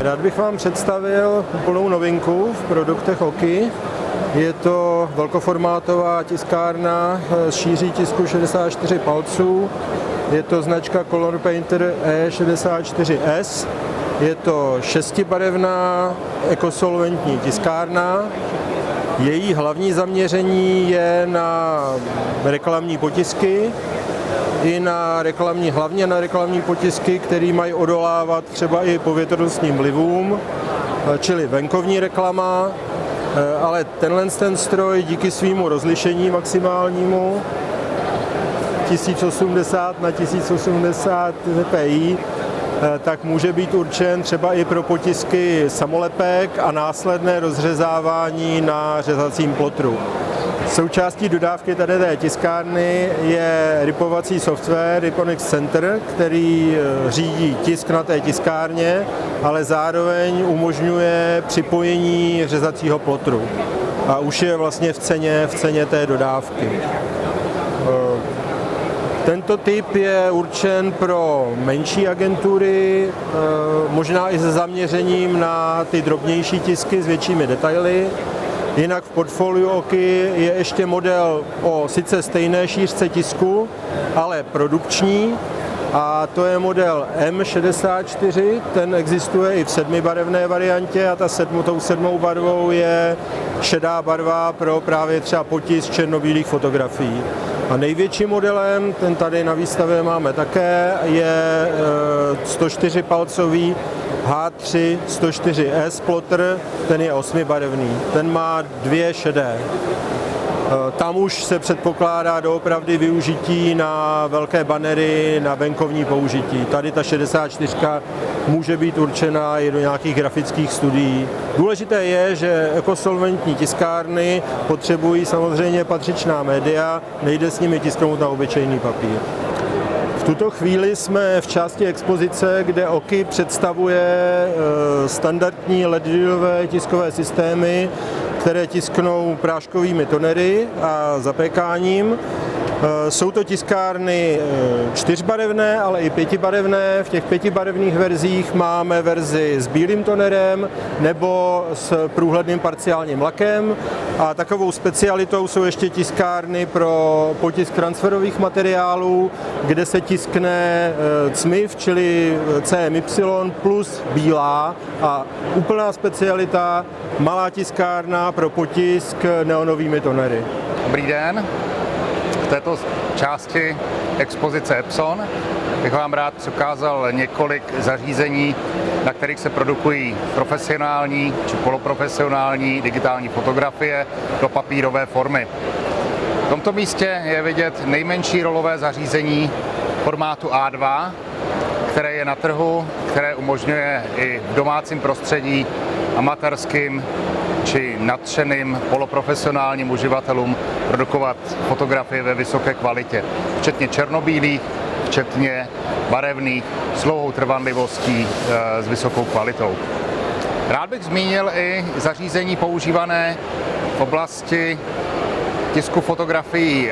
Rád bych vám představil úplnou novinku v produktech Oki. Je to velkoformátová tiskárna s šíří tisku 64 palců. Je to značka Color Painter E64S. Je to 6barevná ekosolventní tiskárna. Její hlavní zaměření je na reklamní potisky i hlavně na reklamní potisky, které mají odolávat třeba i povětrnostním vlivům, čili venkovní reklama, ale ten stroj díky svému rozlišení maximálnímu 1080 na 1080 dpi, tak může být určen třeba i pro potisky samolepek a následné rozřezávání na řezacím plotru. Součástí dodávky tady té tiskárny je ripovací software Riponics Center, který řídí tisk na té tiskárně, ale zároveň umožňuje připojení řezacího plotru. A už je vlastně v ceně té dodávky. Tento typ je určen pro menší agentury, možná i se zaměřením na ty drobnější tisky s většími detaily. Jinak v portfoliu Oki je ještě model o sice stejné šířce tisku, ale produkční, a to je model M64, ten existuje i v 7barevné variantě a tou 7 barvou je šedá barva pro právě třeba potisk černobílých fotografií. A největším modelem, ten tady na výstavě máme také, je 104-palcový H3 104S plotter, ten je 8barevný, ten má 2 šedé. Tam už se předpokládá doopravdy využití na velké banery, na venkovní použití. Tady ta 64 může být určena i do nějakých grafických studií. Důležité je, že ekosolventní tiskárny potřebují samozřejmě patřičná média, nejde s nimi tisknout na obyčejný papír. V tuto chvíli jsme v části expozice, kde Oki představuje standardní LED-diodové tiskové systémy, které tisknou práškovými tonery a zapékáním. Jsou to tiskárny 4barevné, ale i 5barevné. V těch 5barevných verzích máme verzi s bílým tonerem nebo s průhledným parciálním lakem. A takovou specialitou jsou ještě tiskárny pro potisk transferových materiálů, kde se tiskne CMYF, čili CMY plus bílá, a úplná specialita malá tiskárna pro potisk neonovými tonery. Dobrý den. V této části expozice Epson bych vám rád ukázal několik zařízení, na kterých se produkují profesionální či poloprofesionální digitální fotografie do papírové formy. V tomto místě je vidět nejmenší rolové zařízení formátu A2, které je na trhu, které umožňuje i v domácím prostředí amatérským či nadšeným poloprofesionálním uživatelům produkovat fotografie ve vysoké kvalitě, včetně černobílých, včetně barevných, s dlouhou trvanlivostí, s vysokou kvalitou. Rád bych zmínil i zařízení používané v oblasti tisku fotografií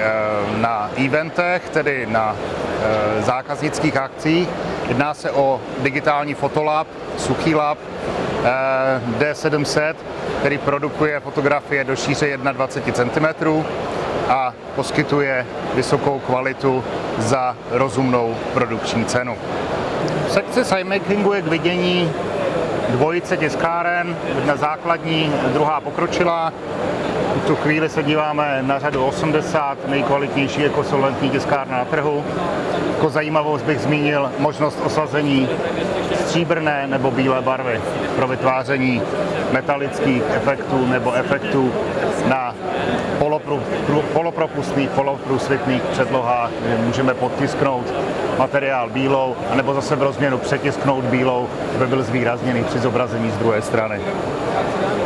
na eventech, tedy na zákaznických akcích. Jedná se o digitální Fotolab, Suchý lab D700, který produkuje fotografie do šíře 21 cm a poskytuje vysokou kvalitu za rozumnou produkční cenu. V sekci sidemakingu je k vidění dvojice tiskáren, jedna základní, druhá pokročilá. V tu chvíli se díváme na řadu 80, nejkvalitnější ekosolventní tiskárna na trhu. Jako zajímavost bych zmínil možnost osazení stříbrné nebo bílé barvy pro vytváření metalických efektů nebo efektů na polopropustných, poloprůsvitných předlohách, kde můžeme podtisknout materiál bílou, anebo zase v rozměru přetisknout bílou, aby byl zvýrazněný při zobrazení z druhé strany.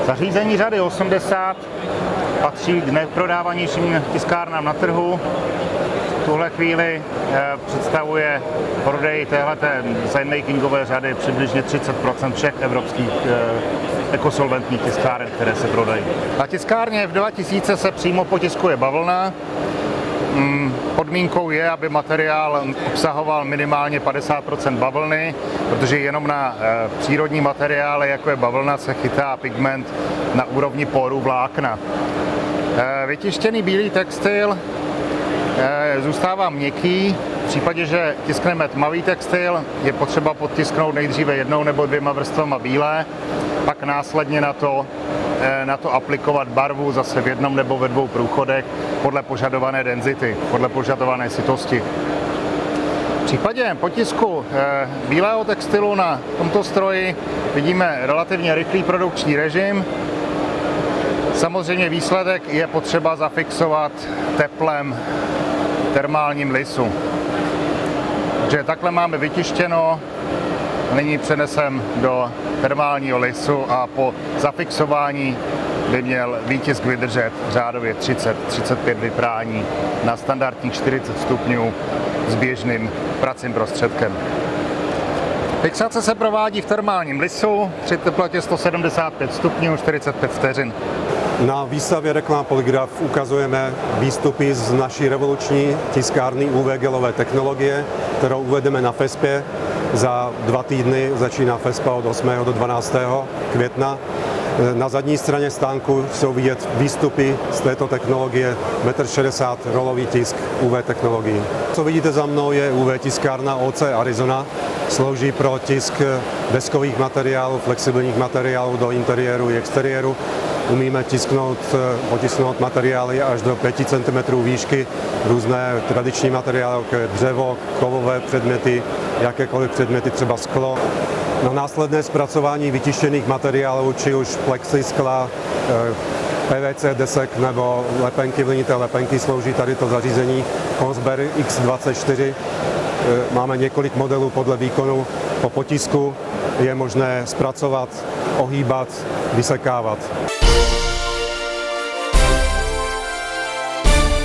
Zařízení řady 80 patří k nejprodávanějším tiskárnám na trhu. V tuhle chvíli představuje prodej téhleté sidemakingové řady přibližně 30% všech evropských ekosolventních tiskáren, které se prodají. Na tiskárně F2000 se přímo potiskuje bavlna. podmínkou je, aby materiál obsahoval minimálně 50% bavlny, protože jenom na přírodní materiály, jako je bavlna, se chytá pigment na úrovni porů vlákna. Vytištěný bílý textil zůstává měkký. V případě, že tiskneme tmavý textil, je potřeba podtisknout nejdříve jednou nebo 2 vrstvama bílé, pak následně na to aplikovat barvu zase v 1 nebo ve 2 průchodech podle požadované denzity, podle požadované sytosti. V případě potisku bílého textilu na tomto stroji vidíme relativně rychlý produkční režim. Samozřejmě výsledek je potřeba zafixovat teplem v termálním lisu. Takže takhle máme vytištěno, nyní přenesem do termálního lisu a po zafixování by měl výtisk vydržet řádově 30-35 vyprání na standardních 40 stupňů s běžným pracím prostředkem. Fixace se provádí v termálním lisu při teplotě 175 stupňů 45 vteřin. Na výstavě Reklam Polygraf ukazujeme výstupy z naší revoluční tiskárny UV gelové technologie, kterou uvedeme na FESPě. Za 2 týdny začíná FESPA od 8. do 12. května. Na zadní straně stánku jsou vidět výstupy z této technologie 1,60 m rolový tisk UV technologií. Co vidíte za mnou je UV tiskárna OC Arizona. Slouží pro tisk deskových materiálů, flexibilních materiálů do interiéru i exteriéru. Umíme potisknout materiály až do 5 cm výšky, různé tradiční materiály, jako je dřevo, kovové předměty, jakékoliv předměty, třeba sklo. Na následné zpracování vytištěných materiálů, či už plexiskla, PVC desek nebo lepenky, vlnité lepenky, slouží tady to zařízení Kongsberg X24. Máme několik modelů podle výkonu. Po potisku je možné zpracovat, ohýbat, vysekávat.